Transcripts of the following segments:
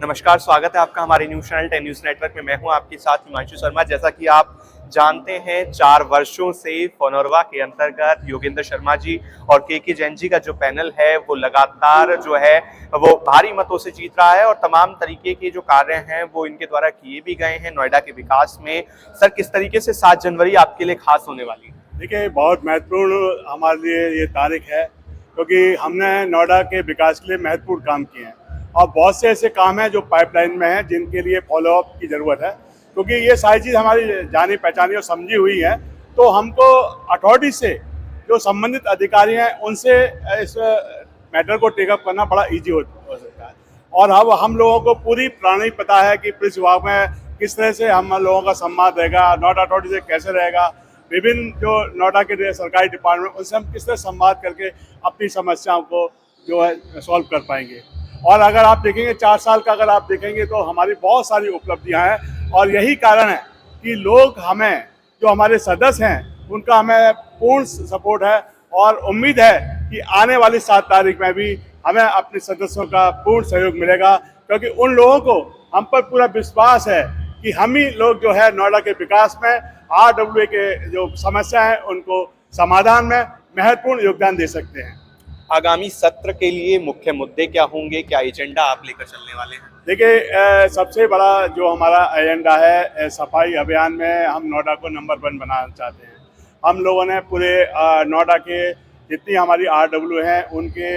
नमस्कार, स्वागत है आपका हमारे न्यूज़ चैनल 10 न्यूज़ नेटवर्क में। मैं हूं आपके साथ हिमांशु शर्मा। जैसा कि आप जानते हैं, 4 वर्षों से फोनोरवा के अंतर्गत योगेंद्र शर्मा जी और के जैन जी का जो पैनल है वो लगातार जो है वो भारी मतों से जीत रहा है और तमाम तरीके के जो कार्य हैं वो इनके द्वारा किए भी गए हैं नोएडा के विकास में। सर, किस तरीके से 7 जनवरी आपके लिए खास होने वाली है? देखिए, बहुत महत्वपूर्ण हमारे लिए ये तारीख है क्योंकि हमने नोएडा के विकास के लिए महत्वपूर्ण काम किए हैं और बहुत से ऐसे काम हैं जो पाइपलाइन में हैं जिनके लिए फॉलोअप की ज़रूरत है, क्योंकि ये सारी चीज़ हमारी जानी पहचानी और समझी हुई है। तो हमको अथॉरिटी से जो संबंधित अधिकारी हैं उनसे इस मैटर को टेकअप करना बड़ा ईजी हो सकता है। और अब हम लोगों को पूरी प्रणाली पता है कि पुलिस विभाग में किस तरह से हम लोगों का सम्मान रहेगा, नोएडा अथॉरिटी से कैसे रहेगा, विभिन्न जो नोएडा के सरकारी डिपार्टमेंट उनसे हम किस तरह संवाद करके अपनी समस्याओं को जो है सॉल्व कर पाएंगे। और अगर आप देखेंगे 4 साल का अगर आप देखेंगे तो हमारी बहुत सारी उपलब्धियां हैं और यही कारण है कि लोग हमें, जो हमारे सदस्य हैं, उनका हमें पूर्ण सपोर्ट है और उम्मीद है कि आने वाली 7 तारीख में भी हमें अपने सदस्यों का पूर्ण सहयोग मिलेगा, क्योंकि उन लोगों को हम पर पूरा विश्वास है कि हम ही लोग जो है नोएडा के विकास में RWA के जो समस्या है उनको समाधान में महत्वपूर्ण योगदान दे सकते हैं। आगामी सत्र के लिए मुख्य मुद्दे क्या होंगे, क्या एजेंडा आप लेकर चलने वाले हैं? देखिए, सबसे बड़ा जो हमारा एजेंडा है, सफाई अभियान में हम नोएडा को नंबर 1 बनाना चाहते हैं। हम लोगों ने पूरे नोएडा के जितनी हमारी RWA हैं उनके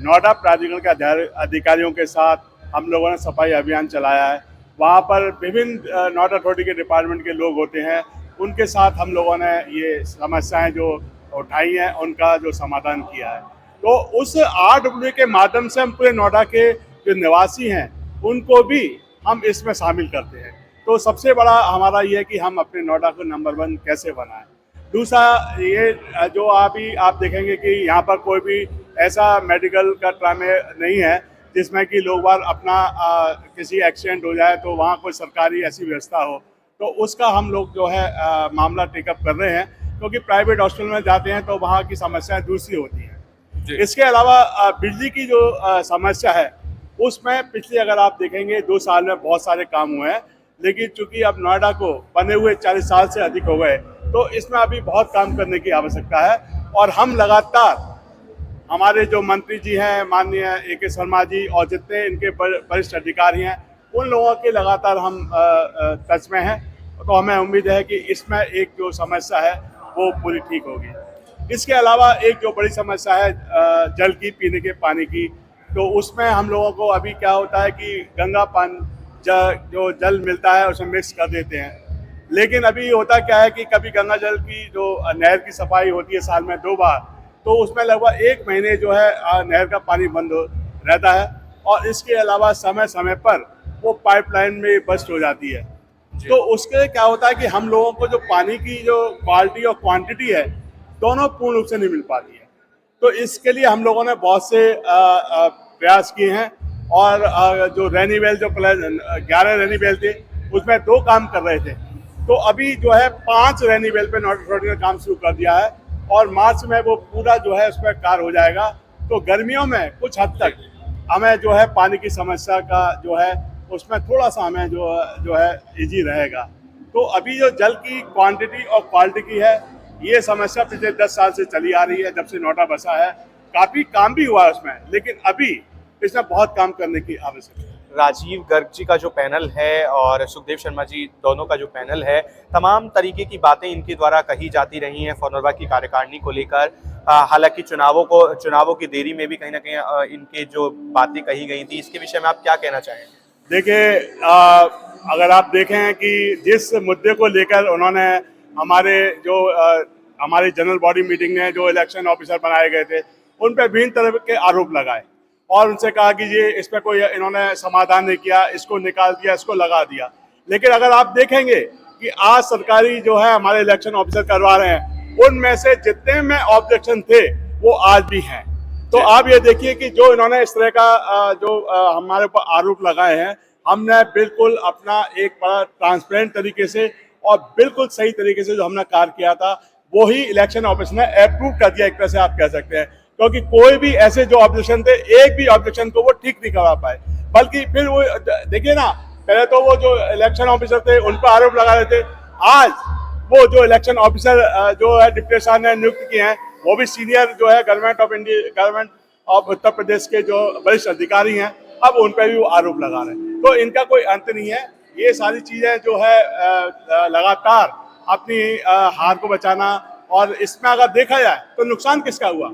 नोएडा प्राधिकरण के अधिकारियों के साथ हम लोगों ने सफाई अभियान चलाया है। वहाँ पर विभिन्न नोएडा अथॉरिटी के डिपार्टमेंट के लोग होते हैं, उनके साथ हम लोगों ने ये समस्याएं जो उठाई हैं उनका जो समाधान किया है। तो उस RWA के माध्यम से हम पूरे नोएडा के जो निवासी हैं उनको भी हम इसमें शामिल करते हैं। तो सबसे बड़ा हमारा ये है कि हम अपने नोएडा को नंबर 1 कैसे बनाएं। दूसरा ये जो अभी आप देखेंगे कि यहाँ पर कोई भी ऐसा मेडिकल का ट्रामे नहीं है जिसमें कि लोग बार अपना किसी एक्सीडेंट हो जाए तो वहाँ कोई सरकारी ऐसी व्यवस्था हो, तो उसका हम लोग जो है मामला टेकअप कर रहे हैं, क्योंकि प्राइवेट हॉस्पिटल में जाते हैं तो वहाँ की समस्याएं दूसरी होती हैं। इसके अलावा बिजली की जो समस्या है उसमें पिछले अगर आप देखेंगे 2 साल में बहुत सारे काम हुए हैं, लेकिन चूंकि अब नोएडा को बने हुए 40 साल से अधिक हो गए तो इसमें अभी बहुत काम करने की आवश्यकता है। और हम लगातार, हमारे जो मंत्री जी हैं माननीय AK शर्मा जी और जितने इनके वरिष्ठ अधिकारी हैं उन लोगों के लगातार हम टच में हैं, तो हमें उम्मीद है कि इसमें एक जो समस्या है वो पूरी ठीक होगी। इसके अलावा एक जो बड़ी समस्या है जल की, पीने के पानी की, तो उसमें हम लोगों को अभी क्या होता है कि गंगा पानी जो जल मिलता है उसमें मिक्स कर देते हैं, लेकिन अभी होता क्या है कि कभी गंगा जल की जो नहर की सफाई होती है साल में 2 बार, तो उसमें लगभग 1 महीने जो है नहर का पानी बंद रहता है और इसके अलावा समय समय पर वो पाइपलाइन में बस्ट हो जाती है। तो उसके क्या होता है कि हम लोगों को जो पानी की जो क्वालिटी और क्वांटिटी है दोनों पूर्ण रूप से नहीं मिल पाती है। तो इसके लिए हम लोगों ने बहुत से प्रयास किए हैं और जो रैनी वेल, जो 11 रैनी वेल थे उसमें 2 काम कर रहे थे, तो अभी जो है 5 रैनी वेल पे नोएडा अथॉरिटी ने काम शुरू कर दिया है और मार्च में वो पूरा जो है उस पर कार्य हो जाएगा। तो गर्मियों में कुछ हद तक हमें जो है पानी की समस्या का जो है उसमें थोड़ा सा हमें जो है इजी रहेगा। तो अभी जो जल की क्वांटिटी और क्वालिटी की है, ये समस्या पिछले 10 साल से चली आ रही है जब से नोएडा बसा है। काफ़ी काम भी हुआ है उसमें, लेकिन अभी इसमें बहुत काम करने की आवश्यकता है। राजीव गर्ग जी का जो पैनल है और सुखदेव शर्मा जी दोनों का जो पैनल है, तमाम तरीके की बातें इनके द्वारा कही जाती रही हैं फोनोरवा की कार्यकारिणी को लेकर। हालांकि चुनावों की देरी में भी कहीं ना कहीं इनके जो बातें कही गई थी, इसके विषय में आप क्या कहना चाहेंगे? देखिए, अगर आप देखें कि जिस मुद्दे को लेकर उन्होंने हमारी जनरल बॉडी मीटिंग में जो इलेक्शन ऑफिसर बनाए गए थे उन पर विभिन्न तरह के आरोप लगाए और उनसे कहा कि ये इस पर कोई इन्होंने समाधान नहीं किया, इसको निकाल दिया, इसको लगा दिया। लेकिन अगर आप देखेंगे कि आज सरकारी जो है हमारे इलेक्शन ऑफिसर करवा रहे हैं, उनमें से जितने में ऑब्जेक्शन थे वो आज भी हैं। तो आप ये देखिए कि जो इन्होंने इस तरह का जो हमारे ऊपर आरोप लगाए हैं, हमने बिल्कुल अपना एक बड़ा ट्रांसपेरेंट तरीके से और बिल्कुल सही तरीके से जो हमने कार्य किया था वही इलेक्शन ऑफिसर ने अप्रूव कर दिया, एक तरह से आप कह सकते हैं, क्योंकि कोई भी ऐसे जो ऑब्जेक्शन थे, एक भी ऑब्जेक्शन को वो ठीक नहीं करवा पाए। बल्कि फिर वो देखिए ना, पहले तो वो जो इलेक्शन ऑफिसर थे उन पर आरोप लगा रहे थे, आज वो जो इलेक्शन ऑफिसर जो है डिप्टी शाह ने नियुक्त किए हैं, वो भी सीनियर जो है गवर्नमेंट ऑफ उत्तर प्रदेश के जो वरिष्ठ अधिकारी हैं, अब उन पर भी वो आरोप लगा रहे हैं। तो इनका कोई अंत नहीं है। ये सारी चीजें जो है लगातार अपनी हार को बचाना, और इसमें अगर देखा जाए तो नुकसान किसका हुआ?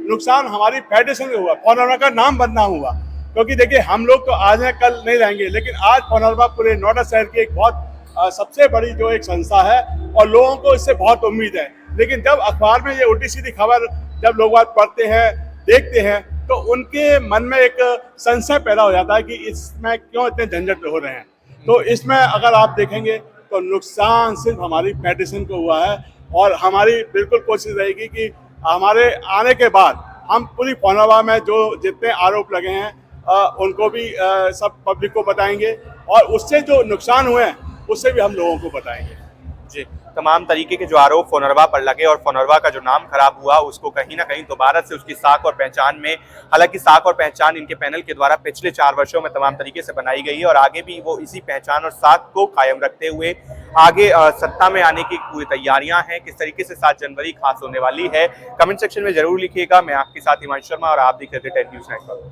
नुकसान हमारी फेडरेशन का हुआ, फोनरवा का नाम बदनाम हुआ। क्योंकि देखिए, हम लोग तो आज हैं, कल नहीं रहेंगे, लेकिन आज फोनरवा पूरे नोएडा शहर की एक बहुत सबसे बड़ी जो एक संस्था है, और लोगों को इससे बहुत उम्मीद है। लेकिन जब अखबार में ये उल्टी सीधी खबर जब लोग बात पढ़ते हैं, देखते हैं, तो उनके मन में एक संशय पैदा हो जाता है कि इसमें क्यों इतने झंझट हो रहे हैं। तो इसमें अगर आप देखेंगे तो नुकसान सिर्फ हमारी फेडरेशन को हुआ है, और हमारी बिल्कुल कोशिश रहेगी कि हमारे आने के बाद हम पूरी फोनरवा में जो जितने आरोप लगे हैं उनको भी सब पब्लिक को बताएंगे, और उससे जो नुकसान हुए हैं उससे भी हम लोगों को बताएंगे। जी, तमाम तरीके के जो आरोप फोनरवा पर लगे और फोनरवा का जो नाम खराब हुआ, उसको कहीं ना कहीं दोबारा से उसकी साख और पहचान में, हालांकि साख और पहचान इनके पैनल के द्वारा पिछले 4 वर्षों में तमाम तरीके से बनाई गई है, और आगे भी वो इसी पहचान और साख को कायम रखते हुए आगे सत्ता में आने की पूरी तैयारियां हैं। किस तरीके से 7 जनवरी खास होने वाली है, कमेंट सेक्शन में जरूर लिखिएगा। मैं आपके साथ हिमांशु शर्मा, और आप देख रहे थे 10 न्यूज़ नेटवर्क।